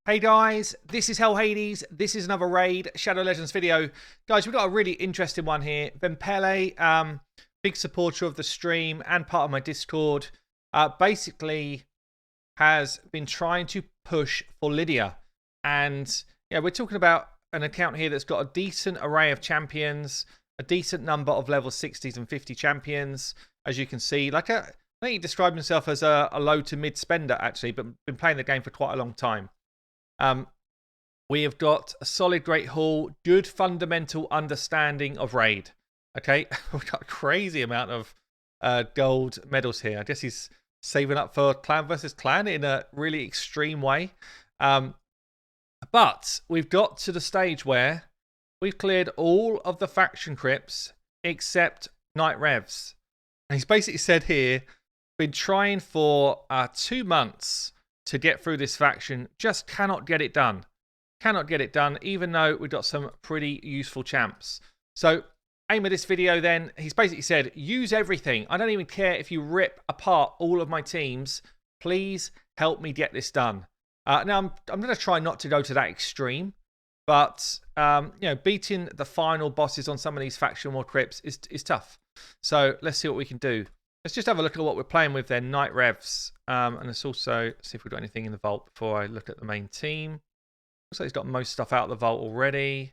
Hey guys, this is HellHades. This is another raid Shadow Legends video. Guys, we've got a really interesting one here. Vempele, big supporter of the stream and part of my Discord, basically has been trying to push for LYDIA. And yeah, we're talking about an account here that's got a decent array of champions, a decent number of level 60s and 50 champions. As you can see, I think he described himself as a low to mid spender actually, but been playing the game for quite a long time. We have got a solid great haul, good fundamental understanding of raid. Okay, we've got a crazy amount of gold medals here. I guess he's saving up for clan versus clan in a really extreme way. But we've got to the stage where we've cleared all of the faction crypts except Knight Revs. And he's basically said here, been trying for 2 months to get through this faction, just cannot get it done. Cannot get it done, even though we've got some pretty useful champs. So, aim of this video then, he's basically said, use everything. I don't even care if you rip apart all of my teams. Please help me get this done. Now, I'm going to try not to go to that extreme, but you know, beating the final bosses on some of these faction war crypts is tough. So, let's see what we can do. Let's just have a look at what we're playing with then, Knight Revs. And let's also see if we've got anything in the vault before I look at the main team. Looks like he's got most stuff out of the vault already.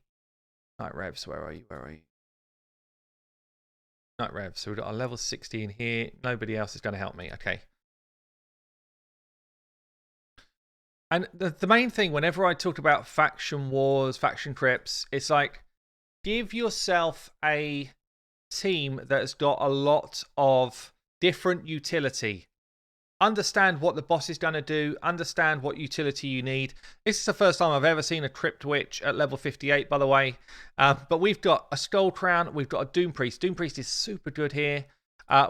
Knight Revs, where are you? Where are you? Knight Revs, so we've got a level 60 in here. Nobody else is going to help me. Okay. And the main thing, whenever I talk about faction wars, faction crypts, it's like, give yourself a team that has got a lot of different utility. Understand what the boss is going to do. Understand what utility you need. This is the first time I've ever seen a Crypt Witch at level 58, by the way. But we've got a Skull Crown. We've got a Doom Priest. Doom Priest is super good here.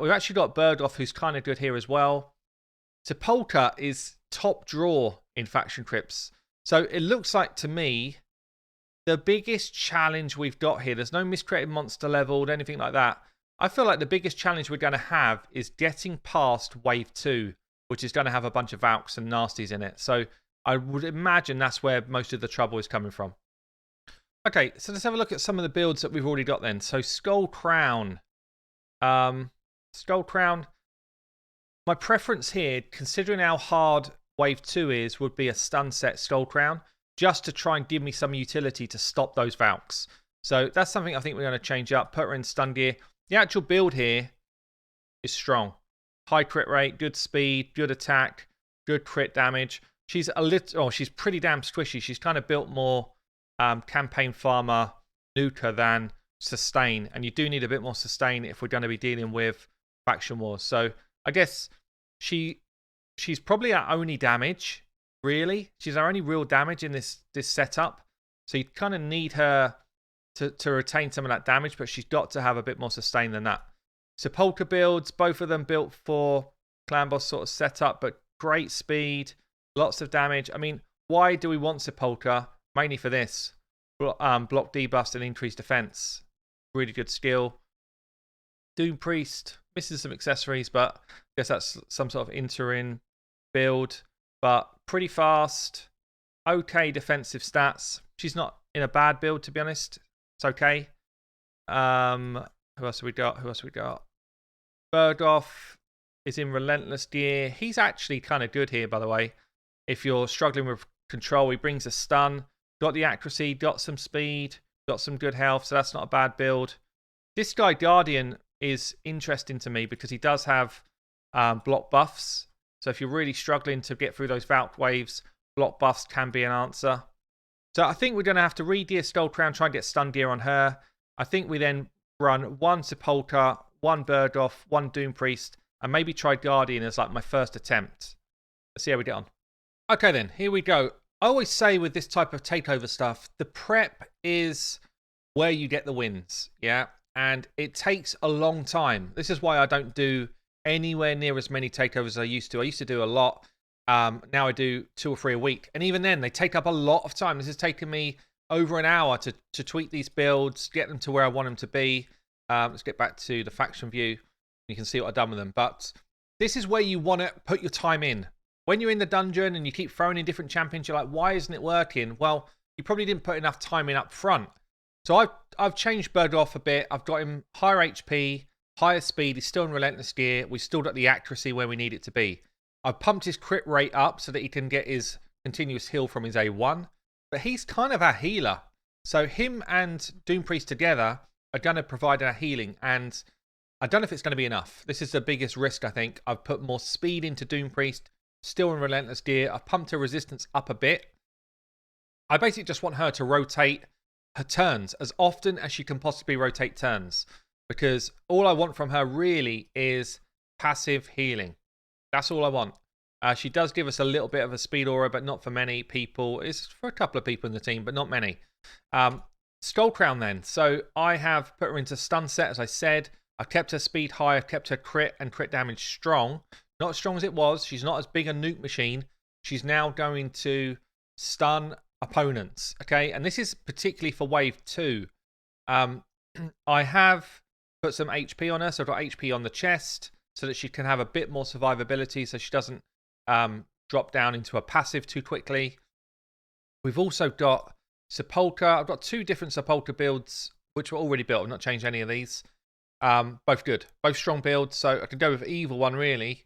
We've actually got Bergdorf, who's kind of good here as well. Sepulchre is top draw in faction crypts. So it looks like to me the biggest challenge we've got here, there's no miscreated monster leveled, anything like that. I feel like the biggest challenge we're going to have is getting past wave 2, which is going to have a bunch of Valks and Nasties in it. So I would imagine that's where most of the trouble is coming from. Okay, so let's have a look at some of the builds that we've already got then. So Skull Crown. Skull Crown. My preference here, considering how hard wave 2 is, would be a stun set Skull Crown, just to try and give me some utility to stop those Valks. So that's something I think we're going to change up. Put her in stun gear. The actual build here is strong. High crit rate, good speed, good attack, good crit damage. She's she's pretty damn squishy. She's kind of built more campaign farmer nuker than sustain. And you do need a bit more sustain if we're going to be dealing with faction wars. So I guess she's probably our only damage, really. She's our only real damage in this setup. So you kind of need her to retain some of that damage, but she's got to have a bit more sustain than that. Sepulchre builds, both of them built for clan boss sort of setup, but great speed, lots of damage. I mean, why do we want Sepulchre? Mainly for this. Block debuffs and increased defense. Really good skill. Doom Priest, missing some accessories, but I guess that's some sort of interim build. But pretty fast, okay defensive stats. She's not in a bad build, to be honest. It's okay. Who else have we got? Who else have we got? Bergdorf is in Relentless gear. He's actually kind of good here, by the way. If you're struggling with control, he brings a stun. Got the accuracy, got some speed, got some good health, so that's not a bad build. This guy, Guardian, is interesting to me because he does have block buffs. So if you're really struggling to get through those Valk waves, block buffs can be an answer. So I think we're going to have to re-gear Skull Crown, try and get stun gear on her. I think we then run one Sepulchre, one Bergdorf, one Doom Priest, and maybe try Guardian as like my first attempt. Let's see how we get on. Okay then, here we go. I always say with this type of takeover stuff, the prep is where you get the wins, yeah? And it takes a long time. This is why I don't do anywhere near as many takeovers as I used to. I used to do a lot. Now I do 2 or 3 a week. And even then, they take up a lot of time. This has taken me over an hour to tweak these builds, get them to where I want them to be. Let's get back to the faction view. You can see what I've done with them. But this is where you want to put your time in. when you're in the dungeon and you keep throwing in different champions, you're like, why isn't it working? Well, you probably didn't put enough time in up front. So I've changed Bergdorf a bit. I've got him higher HP, higher speed. He's still in Relentless Gear. We've still got the accuracy where we need it to be. I've pumped his crit rate up so that he can get his continuous heal from his A1. But he's kind of our healer. So him and Doom Priest together are going to provide our healing. And I don't know if it's going to be enough. This is the biggest risk, I think. I've put more speed into Doom Priest, still in Relentless Gear. I've pumped her resistance up a bit. I basically just want her to rotate her turns as often as she can possibly rotate turns. Because all I want from her really is passive healing. That's all I want. She does give us a little bit of a speed aura, but not for many people. It's for a couple of people in the team, but not many. Skull Crown then. So I have put her into stun set, as I said. I've kept her speed high. I've kept her crit and crit damage strong. Not as strong as it was. She's not as big a nuke machine. She's now going to stun opponents. Okay, and this is particularly for wave 2. I have put some HP on her. So I've got HP on the chest so that she can have a bit more survivability so she doesn't drop down into a passive too quickly. We've also got Sepulchre. I've got 2 different Sepulchre builds which were already built. I've not changed any of these. Both good. Both strong builds. So I could go with either one really.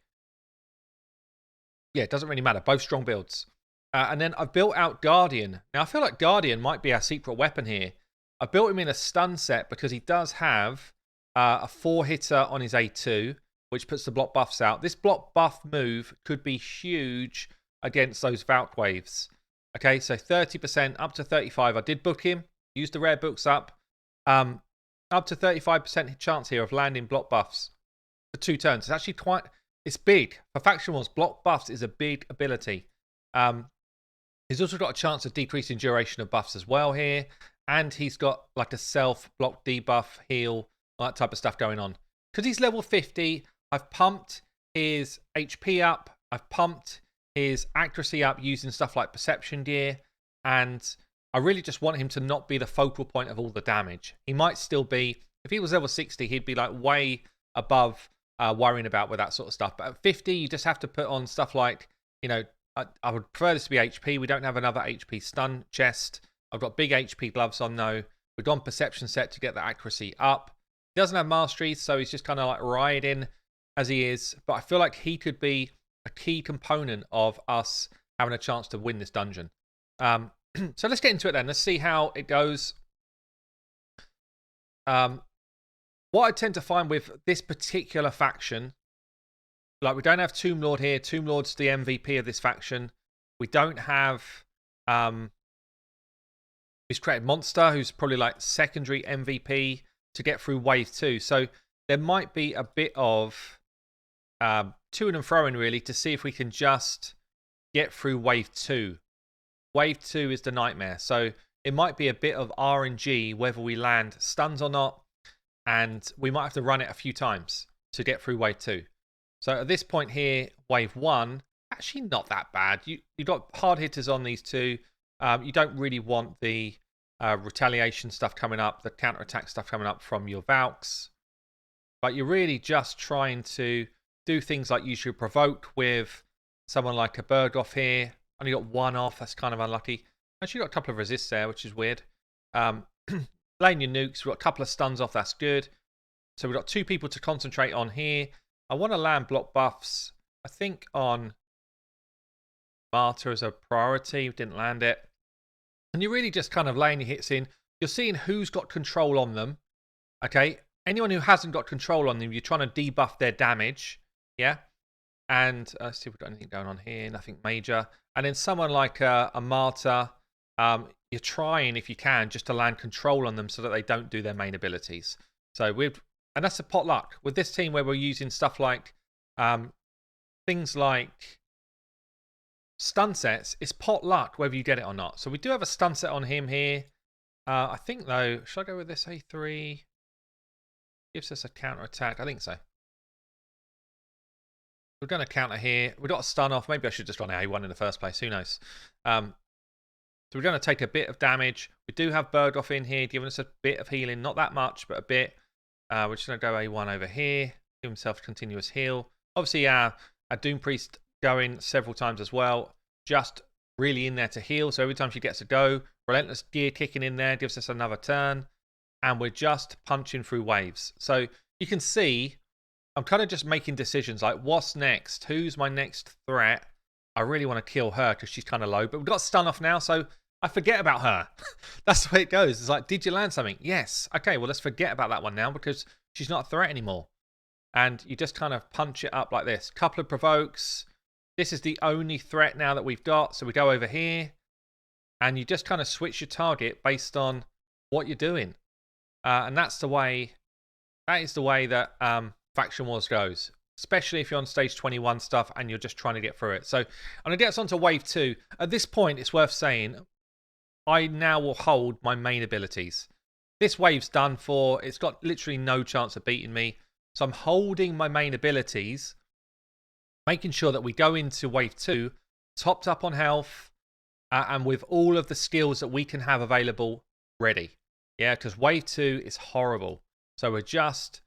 Yeah, it doesn't really matter. Both strong builds. And then I've built out Guardian. Now I feel like Guardian might be our secret weapon here. I built him in a stun set because he does have a 4-hitter on his A2, which puts the block buffs out. This block buff move could be huge against those Valk waves. Okay, so 30% up to 35. I did book him, used the rare books up. Up to 35% chance here of landing block buffs for 2 turns. It's actually it's big. For Faction Wars, block buffs is a big ability. He's also got a chance of decreasing duration of buffs as well here. And he's got like a self-block debuff, heal, all that type of stuff going on. Because he's level 50, I've pumped his HP up. I've pumped his accuracy up using stuff like Perception Gear. And I really just want him to not be the focal point of all the damage. He might still be, if he was level 60, he'd be like way above worrying about with that sort of stuff. But at 50, you just have to put on stuff like, you know, I would prefer this to be HP. We don't have another HP stun chest. I've got big HP gloves on though. We've gone Perception set to get the accuracy up. He doesn't have Mastery, so he's just kind of like riding as he is. But I feel like he could be a key component of us having a chance to win this dungeon. So let's get into it then. Let's see how it goes. What I tend to find with this particular faction, like we don't have Tomb Lord here. Tomb Lord's the MVP of this faction. We don't have who's created Monster, who's probably like secondary MVP to get through wave 2. So there might be a bit of to and fro-ing really to see if we can just get through wave 2. Wave 2 is the nightmare. So it might be a bit of RNG whether we land stuns or not. And we might have to run it a few times to get through wave 2. So at this point here, wave 1, actually not that bad. You've got hard hitters on these 2. You don't really want the retaliation stuff coming up, the counterattack stuff coming up from your Valks. But you're really just trying to do things like use your Provoke with someone like a Bergdorf here. Only got 1 off, that's kind of unlucky. Actually got a couple of resists there, which is weird. Laying your nukes, we've got a couple of stuns off, that's good. So we've got 2 people to concentrate on here. I want to land block buffs, I think on Martyr as a priority. Didn't land it. And you're really just kind of laying your hits in. You're seeing who's got control on them. Okay, anyone who hasn't got control on them, you're trying to debuff their damage. Yeah. And let's see if we've got anything going on here. Nothing major. And then someone like a Martyr, you're trying, if you can, just to land control on them so that they don't do their main abilities. So and that's a pot luck. With this team where we're using stuff like things like stun sets, it's pot luck whether you get it or not. So we do have a stun set on him here. I think though, should I go with this A3? Gives us a counter attack. I think so. We're going to counter here. We've got a stun off. Maybe I should just run A1 in the first place. Who knows? So we're going to take a bit of damage. We do have Bergdorf in here, giving us a bit of healing. Not that much, but a bit. We're just going to go A1 over here. Give himself continuous heal. Obviously, our Doom Priest going several times as well. Just really in there to heal. So every time she gets a go, Relentless Gear kicking in there gives us another turn. And we're just punching through waves. So you can see I'm kind of just making decisions like what's next? Who's my next threat? I really want to kill her because she's kind of low. But we've got stun off now, so I forget about her. That's the way it goes. It's like, did you land something? Yes. Okay, well, let's forget about that one now because she's not a threat anymore. And you just kind of punch it up like this. Couple of provokes. This is the only threat now that we've got. So we go over here. And you just kind of switch your target based on what you're doing. And that's the way... That is the way that Faction Wars goes. Especially if you're on stage 21 stuff and you're just trying to get through it. So I'm going to get us onto wave 2. At this point, it's worth saying, I now will hold my main abilities. This wave's done for. It's got literally no chance of beating me. So I'm holding my main abilities, making sure that we go into wave 2, topped up on health, and with all of the skills that we can have available ready. Yeah, because wave 2 is horrible. So we're just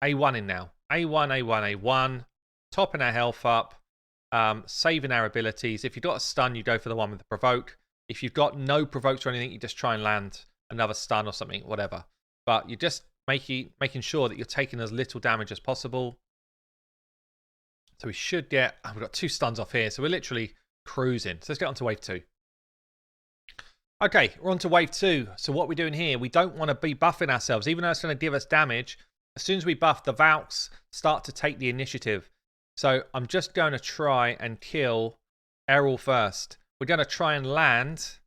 A1 in now. A1, A1, A1. Topping our health up. Saving our abilities. If you've got a stun, you go for the one with the provoke. If you've got no provokes or anything, you just try and land another stun or something, whatever. But you're just making sure that you're taking as little damage as possible. So we should get... Oh, we've got 2 stuns off here, so we're literally cruising. So let's get on to wave 2. Okay, we're on to wave 2. So what we're doing here, we don't want to be buffing ourselves. Even though it's going to give us damage, as soon as we buff, the Valks start to take the initiative. So I'm just going to try and kill Errol first. We're going to try and land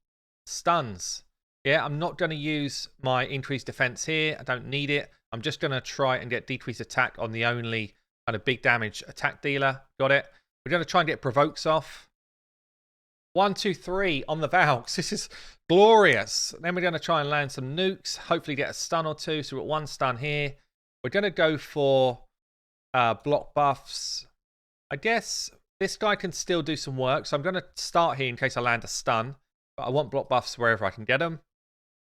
stuns. Yeah, I'm not going to use my increased defense here. I don't need it. I'm just going to try and get decreased attack on the only kind of big damage attack dealer. Got it. We're going to try and get provokes off. 1, 2, 3 on the Valks. This is glorious. Then we're going to try and land some nukes. Hopefully get a stun or 2. So we've got 1 stun here. We're going to go for block buffs. I guess this guy can still do some work. So I'm going to start here in case I land a stun. But I want block buffs wherever I can get them.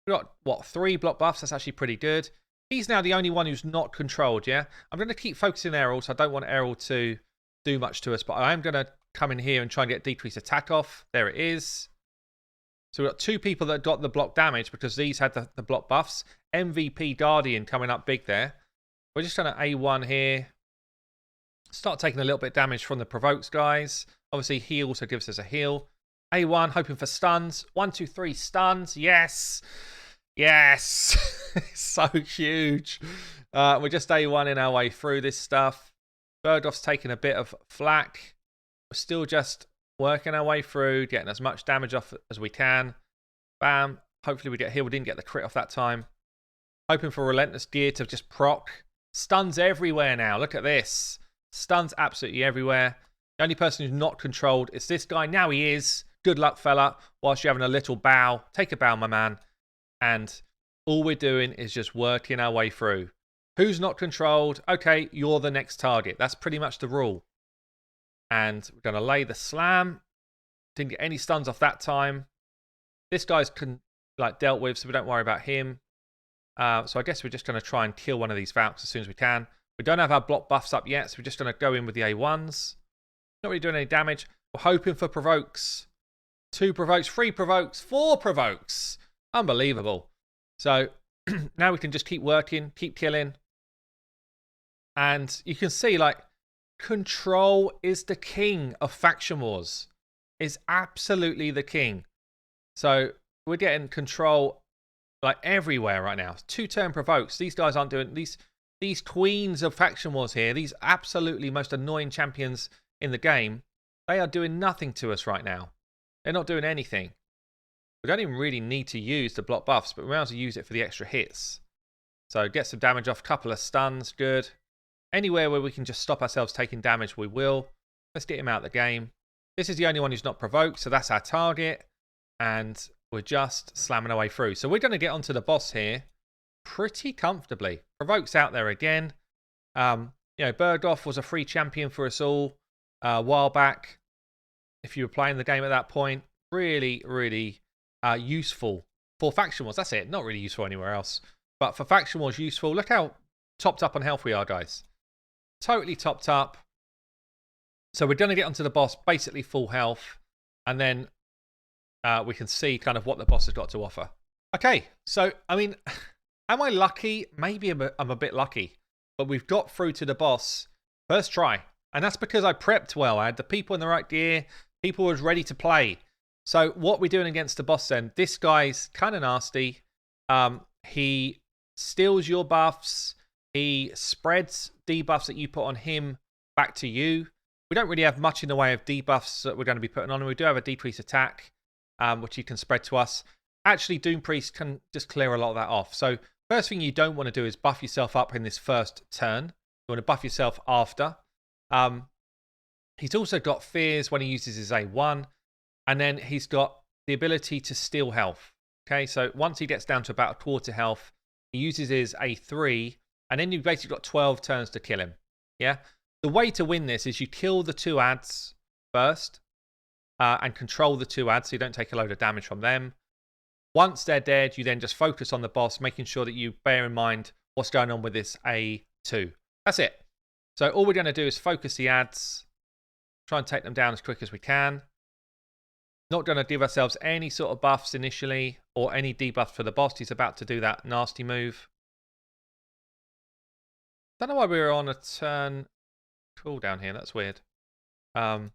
We've got, what, 3 block buffs? That's actually pretty good. He's now the only one who's not controlled, yeah? I'm going to keep focusing Errol, so I don't want Errol to do much to us. But I am going to come in here and try and get decreased attack off. There it is. So we've got 2 people that got the block damage because these had the block buffs. MVP Guardian coming up big there. We're just going to A1 here. Start taking a little bit of damage from the provokes, guys. Obviously, he also gives us a heal. A1, hoping for stuns. 1, 2, 3 stuns. Yes. Yes. So huge. We're just A1 in our way through this stuff. Bergdorf's taking a bit of flack. We're still just working our way through, getting as much damage off as we can. Bam. Hopefully we get here. We didn't get the crit off that time. Hoping for Relentless Gear to just proc. Stuns everywhere now. Look at this. Stuns absolutely everywhere. The only person who's not controlled is this guy. Now he is. Good luck, fella. Whilst you're having a little bow. Take a bow, my man. And all we're doing is just working our way through. Who's not controlled? Okay, you're the next target. That's pretty much the rule. And we're going to lay the slam. Didn't get any stuns off that time. This guy's dealt with, so we don't worry about him. So I guess we're just going to try and kill one of these Valks as soon as we can. We don't have our block buffs up yet, so we're just going to go in with the A1s. Not really doing any damage. We're hoping for provokes. 2 provokes, 3 provokes, 4 provokes. Unbelievable. So now we can just keep working, keep killing. And you can see, like, control is the king of Faction Wars. Is absolutely the king. So we're getting control like everywhere right now. 2-turn provokes. These guys aren't doing these queens of Faction Wars here. These absolutely most annoying champions in the game. They are doing nothing to us right now. They're not doing anything. We don't even really need to use the block buffs, but we might as well use it for the extra hits. So get some damage off, couple of stuns, good. Anywhere where we can just stop ourselves taking damage, we will. Let's get him out of the game. This is the only one who's not provoked, so that's our target. And we're just slamming our way through. So we're going to get onto the boss here pretty comfortably. Provoke's out there again. Bergdorf was a free champion for us all a while back. If you were playing the game at that point, really, really useful for Faction Wars. That's it. Not really useful anywhere else. But for Faction Wars, useful. Look how topped up on health we are, guys. Totally topped up. So we're going to get onto the boss basically full health, and then we can see kind of what the boss has got to offer. Okay, so, I mean, am I lucky? Maybe I'm a bit lucky, but we've got through to the boss first try, and that's because I prepped well. I had the people in the right gear, people was ready to play. So what we're doing against the boss then, this guy's kind of nasty. He steals your buffs, he spreads debuffs that you put on him back to you. We don't really have much in the way of debuffs that we're going to be putting on him. We do have a decreased attack, which he can spread to us. Actually, Doom Priest can just clear a lot of that off. So first thing you don't want to do is buff yourself up in this first turn. You want to buff yourself after. He's also got fears when he uses his A1. And then he's got the ability to steal health. Okay, so once he gets down to about a quarter health, he uses his A3. And then you've basically got 12 turns to kill him. Yeah? The way to win this is you kill the 2 ads first. And control the 2 ads so you don't take a load of damage from them. Once they're dead, you then just focus on the boss, making sure that you bear in mind what's going on with this A2. That's it. So all we're going to do is focus the ads, try and take them down as quick as we can. Not going to give ourselves any sort of buffs initially or any debuffs for the boss. He's about to do that nasty move. Don't know why we were on a turn cooldown here. That's weird. Don't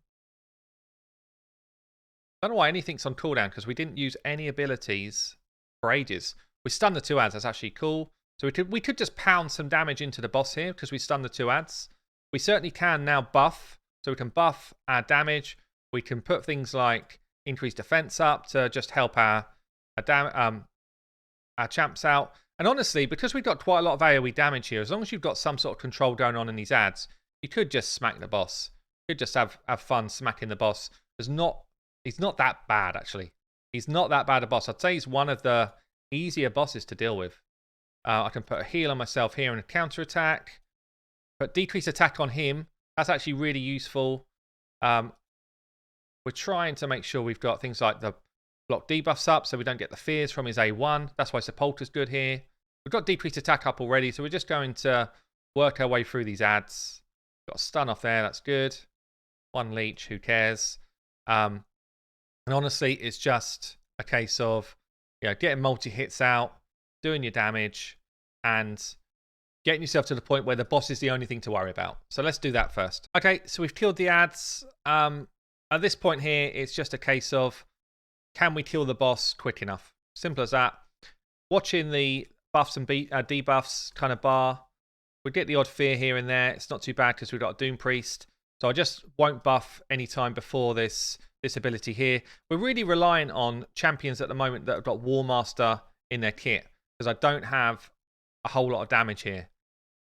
know why anything's on cooldown because we didn't use any abilities for ages. We stunned the 2 ads. That's actually cool. So we could just pound some damage into the boss here because we stunned the 2 ads. We certainly can now buff. So we can buff our damage. We can put things like increased defense up to just help our champs out. And honestly, because we've got quite a lot of AoE damage here, as long as you've got some sort of control going on in these ads, you could just smack the boss. You could just have fun smacking the boss. He's not that bad, actually. He's not that bad a boss. I'd say he's one of the easier bosses to deal with. I can put a heal on myself here and a counter attack. Put decreased attack on him. That's actually really useful. We're trying to make sure we've got things like the block debuffs up so we don't get the fears from his A1. That's why Sepulchre's good here. We've got decreased attack up already, so we're just going to work our way through these ads. Got a stun off there, that's good. 1 leech, who cares? And honestly, it's just a case of getting multi-hits out, doing your damage, and getting yourself to the point where the boss is the only thing to worry about. So let's do that first. Okay, so we've killed the ads. At this point here, it's just a case of, can we kill the boss quick enough? Simple as that. Watching the buffs and debuffs kind of bar. We get the odd fear here and there. It's not too bad because we've got a Doom Priest. So I just won't buff any time before this ability here. We're really relying on champions at the moment that have got War Master in their kit because I don't have a whole lot of damage here.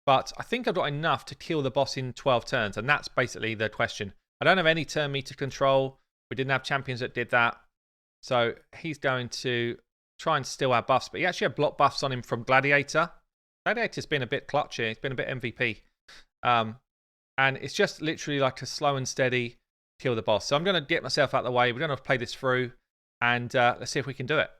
But I think I've got enough to kill the boss in 12 turns, and that's basically the question. I don't have any turn meter control. We didn't have champions that did that. So he's going to try and steal our buffs, but he actually had block buffs on him from Gladiator. Gladiator's been a bit clutch here. He's been a bit MVP. And it's just literally like a slow and steady kill the boss. So I'm going to get myself out of the way. We're going to play this through, and let's see if we can do it.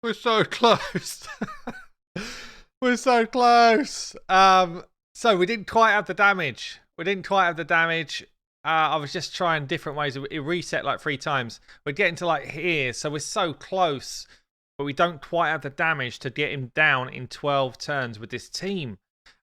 We're so close. We're so close. So we didn't quite have the damage. I was just trying different ways. It reset like 3 times. We're getting to like here, so we're so close, but we don't quite have the damage to get him down in 12 turns with this team.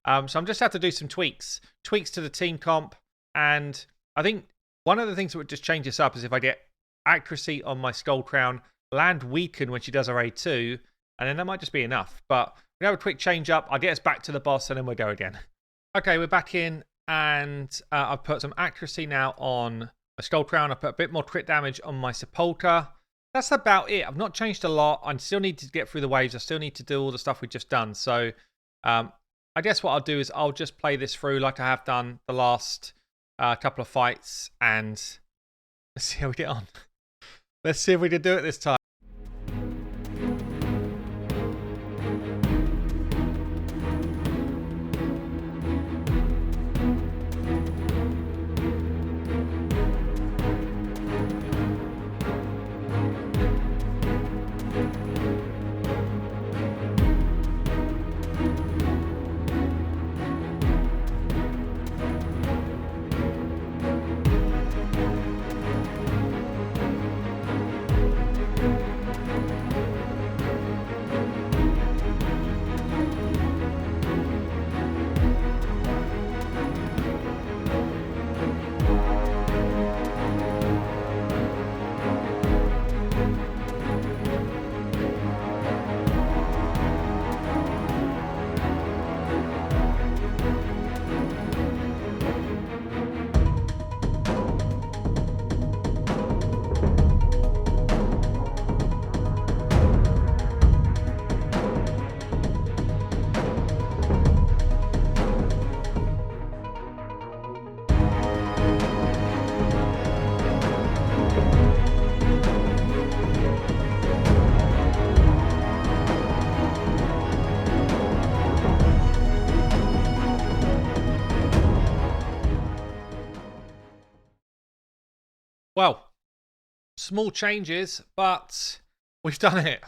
So I'm just have to do some tweaks to the team comp, and I think one of the things that would just change this up is if I get accuracy on my Skull Crown, land weaken when she does her A2, and then that might just be enough. But we have a quick change up. I'll get us back to the boss, and then we'll go again. Okay, we're back in, and I've put some accuracy now on my Skull Crown. I put a bit more crit damage on my Sepulchre. That's about it. I've not changed a lot. I still need to get through the waves. I still need to do all the stuff we've just done. So I guess what I'll do is I'll just play this through like I have done the last couple of fights, and let's see how we get on. Let's see if we can do it this time. Well, small changes, but we've done it.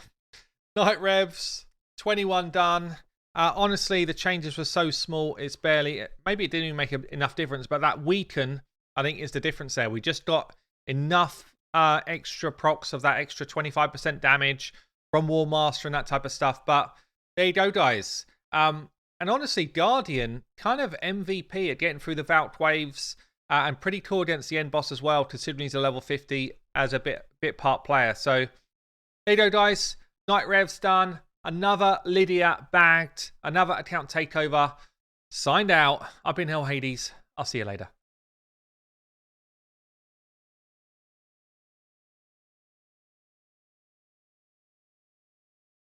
Knight Revs, 21 done. Honestly, the changes were so small, it's barely... Maybe it didn't even make enough difference, but that weaken, I think, is the difference there. We just got enough extra procs of that extra 25% damage from Warmaster and that type of stuff. But there you go, guys. And honestly, Guardian, kind of MVP at getting through the Valk waves. And pretty cool against the end boss as well, considering he's a level 50 as a bit part player. So there you go, guys. Knight Revs done. Another Lydia bagged. Another account takeover. Signed out. I've been HellHades. I'll see you later.